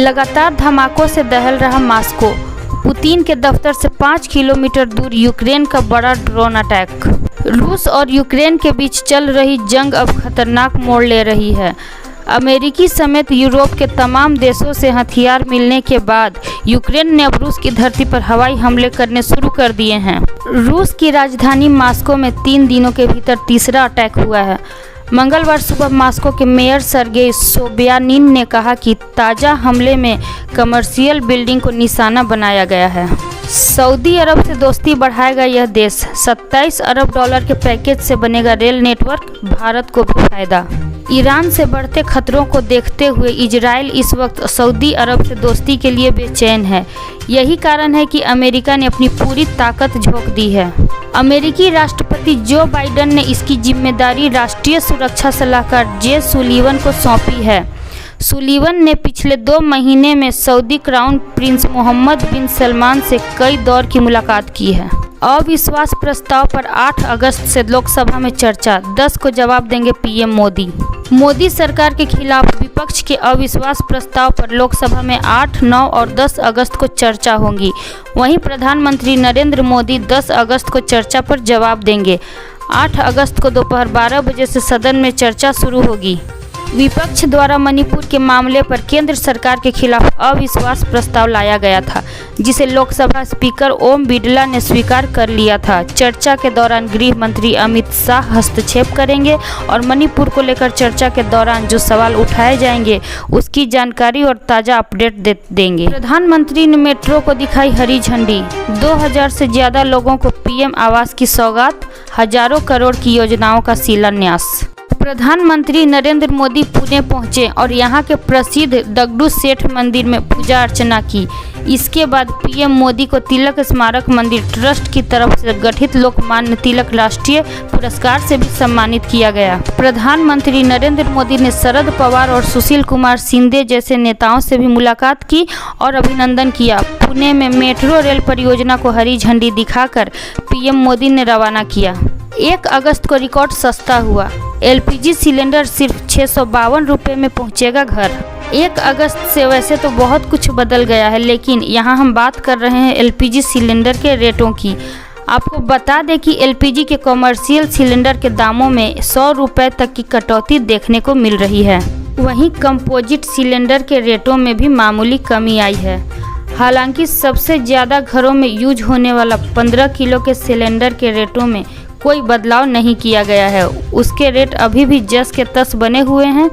लगातार धमाकों से दहल रहा मॉस्को। पुतिन के दफ्तर से 5 किलोमीटर दूर यूक्रेन का बड़ा ड्रोन अटैक। रूस और यूक्रेन के बीच चल रही जंग अब खतरनाक मोड़ ले रही है। अमेरिकी समेत यूरोप के तमाम देशों से हथियार मिलने के बाद यूक्रेन ने अब रूस की धरती पर हवाई हमले करने शुरू कर दिए हैं। रूस की राजधानी मॉस्को में 3 दिनों के भीतर तीसरा अटैक हुआ है। मंगलवार सुबह मॉस्को के मेयर सर्गेई सोबियानिन ने कहा कि ताज़ा हमले में कमर्शियल बिल्डिंग को निशाना बनाया गया है। सऊदी अरब से दोस्ती बढ़ाएगा यह देश। 27 अरब डॉलर के पैकेज से बनेगा रेल नेटवर्क, भारत को भी फायदा। ईरान से बढ़ते खतरों को देखते हुए इजराइल इस वक्त सऊदी अरब से दोस्ती के लिए बेचैन है। यही कारण है कि अमेरिका ने अपनी पूरी ताकत झोंक दी है। अमेरिकी राष्ट्रपति जो बाइडेन ने इसकी जिम्मेदारी राष्ट्रीय सुरक्षा सलाहकार जे सुलीवन को सौंपी है। सुलीवन ने पिछले 2 महीने में सऊदी क्राउन प्रिंस मोहम्मद बिन सलमान से कई दौर की मुलाकात की है। अविश्वास प्रस्ताव पर 8 अगस्त से लोकसभा में चर्चा। 10 को जवाब देंगे पीएम मोदी। मोदी सरकार के खिलाफ विपक्ष के अविश्वास प्रस्ताव पर लोकसभा में 8, 9 और 10 अगस्त को चर्चा होगी। वहीं प्रधानमंत्री नरेंद्र मोदी 10 अगस्त को चर्चा पर जवाब देंगे। 8 अगस्त को दोपहर 12 बजे से सदन में चर्चा शुरू होगी। विपक्ष द्वारा मणिपुर के मामले पर केंद्र सरकार के खिलाफ अविश्वास प्रस्ताव लाया गया था, जिसे लोकसभा स्पीकर ओम बिरला ने स्वीकार कर लिया था। चर्चा के दौरान गृह मंत्री अमित शाह हस्तक्षेप करेंगे और मणिपुर को लेकर चर्चा के दौरान जो सवाल उठाए जाएंगे उसकी जानकारी और ताज़ा अपडेट देंगे। प्रधानमंत्री ने मेट्रो को दिखाई हरी झंडी। 2000 से ज़्यादा लोगों को पीएम आवास की सौगात, हजारों करोड़ की योजनाओं का शिलान्यास। प्रधानमंत्री नरेंद्र मोदी पुणे पहुंचे और यहां के प्रसिद्ध दगड़ू सेठ मंदिर में पूजा अर्चना की। इसके बाद पीएम मोदी को तिलक स्मारक मंदिर ट्रस्ट की तरफ से गठित लोकमान्य तिलक राष्ट्रीय पुरस्कार से भी सम्मानित किया गया। प्रधानमंत्री नरेंद्र मोदी ने शरद पवार और सुशील कुमार शिंदे जैसे नेताओं से भी मुलाकात की और अभिनंदन किया। पुणे में मेट्रो रेल परियोजना को हरी झंडी दिखाकर पीएम मोदी ने रवाना किया। 1 अगस्त को रिकॉर्ड सस्ता हुआ। एलपीजी सिलेंडर सिर्फ 652 रुपये में पहुंचेगा घर। 1 अगस्त से वैसे तो बहुत कुछ बदल गया है, लेकिन यहाँ हम बात कर रहे हैं एलपीजी सिलेंडर के रेटों की। आपको बता दें कि एलपीजी के कमर्शियल सिलेंडर के दामों में 100 रुपये तक की कटौती देखने को मिल रही है। वहीं कंपोजिट सिलेंडर के रेटों में भी मामूली कमी आई है। हालांकि सबसे ज़्यादा घरों में यूज होने वाला 15 किलो के सिलेंडर के रेटों में कोई बदलाव नहीं किया गया है। उसके रेट अभी भी जस के तस बने हुए हैं।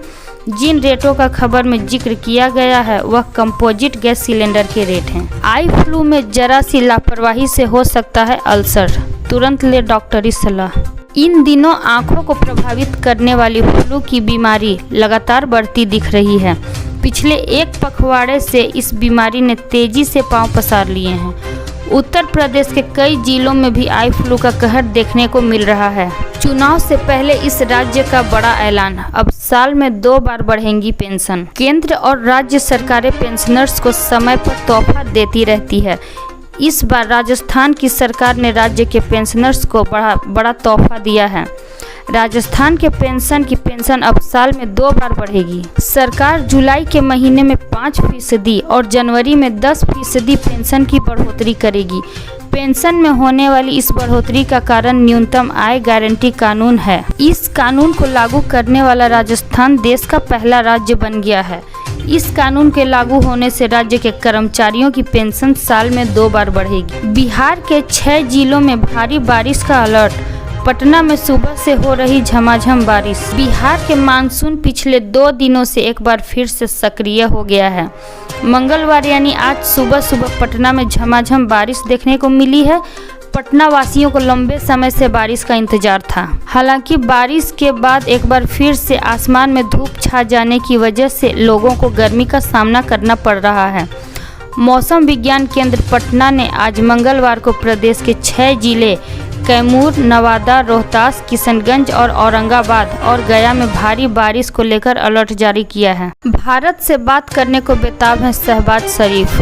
जिन रेटों का खबर में जिक्र किया गया है वह कंपोजिट गैस सिलेंडर के रेट हैं। आई फ्लू में जरा सी लापरवाही से हो सकता है अल्सर, तुरंत ले डॉक्टरी सलाह। इन दिनों आंखों को प्रभावित करने वाली फ्लू की बीमारी लगातार बढ़ती दिख रही है। पिछले 1 पखवाड़े से इस बीमारी ने तेजी से पांव पसार लिए हैं। उत्तर प्रदेश के कई जिलों में भी आई फ्लू का कहर देखने को मिल रहा है। चुनाव से पहले इस राज्य का बड़ा ऐलान, अब साल में 2 बार बढ़ेंगी पेंशन। केंद्र और राज्य सरकारें पेंशनर्स को समय पर तोहफा देती रहती है। इस बार राजस्थान की सरकार ने राज्य के पेंशनर्स को बड़ा तोहफा दिया है। राजस्थान के पेंशन की पेंशन अब साल में 2 बार बढ़ेगी। सरकार जुलाई के महीने में 5% और जनवरी में 10% पेंशन की बढ़ोतरी करेगी। पेंशन में होने वाली इस बढ़ोतरी का कारण न्यूनतम आय गारंटी कानून है। इस कानून को लागू करने वाला राजस्थान देश का पहला राज्य बन गया है। इस कानून के लागू होने से राज्य के कर्मचारियों की पेंशन साल में 2 बार बढ़ेगी। बिहार के 6 जिलों में भारी बारिश का अलर्ट। पटना में सुबह से हो रही झमाझम बारिश। बिहार के मानसून पिछले 2 दिनों से एक बार फिर से सक्रिय हो गया है। मंगलवार यानी आज सुबह सुबह पटना में झमाझम बारिश देखने को मिली है। पटना वासियों को लंबे समय से बारिश का इंतजार था। हालांकि बारिश के बाद एक बार फिर से आसमान में धूप छा जाने की वजह से लोगों को गर्मी का सामना करना पड़ रहा है। मौसम विज्ञान केंद्र पटना ने आज मंगलवार को प्रदेश के 6 जिले कैमूर, नवादा, रोहतास, किशनगंज और औरंगाबाद और गया में भारी बारिश को लेकर अलर्ट जारी किया है। भारत से बात करने को बेताब हैं शहबाज शरीफ।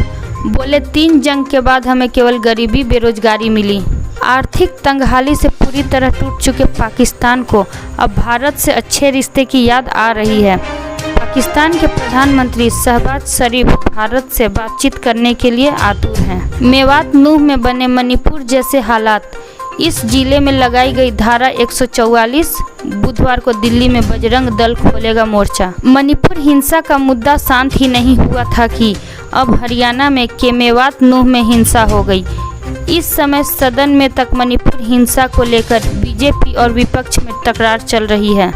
बोले 3 जंग के बाद हमें केवल गरीबी बेरोजगारी मिली। आर्थिक तंगहाली से पूरी तरह टूट चुके पाकिस्तान को अब भारत से अच्छे रिश्ते की याद आ रही है। पाकिस्तान के प्रधानमंत्री शहबाज शरीफ भारत से बातचीत करने के लिए आतुर हैं। मेवात नूह में बने मणिपुर जैसे हालात, इस जिले में लगाई गई धारा 144, बुधवार को दिल्ली में बजरंग दल खोलेगा मोर्चा। मणिपुर हिंसा का मुद्दा शांत ही नहीं हुआ था कि अब हरियाणा में के मेवात नूह में हिंसा हो गई। इस समय सदन में तक मणिपुर हिंसा को लेकर बीजेपी और विपक्ष में तकरार चल रही है।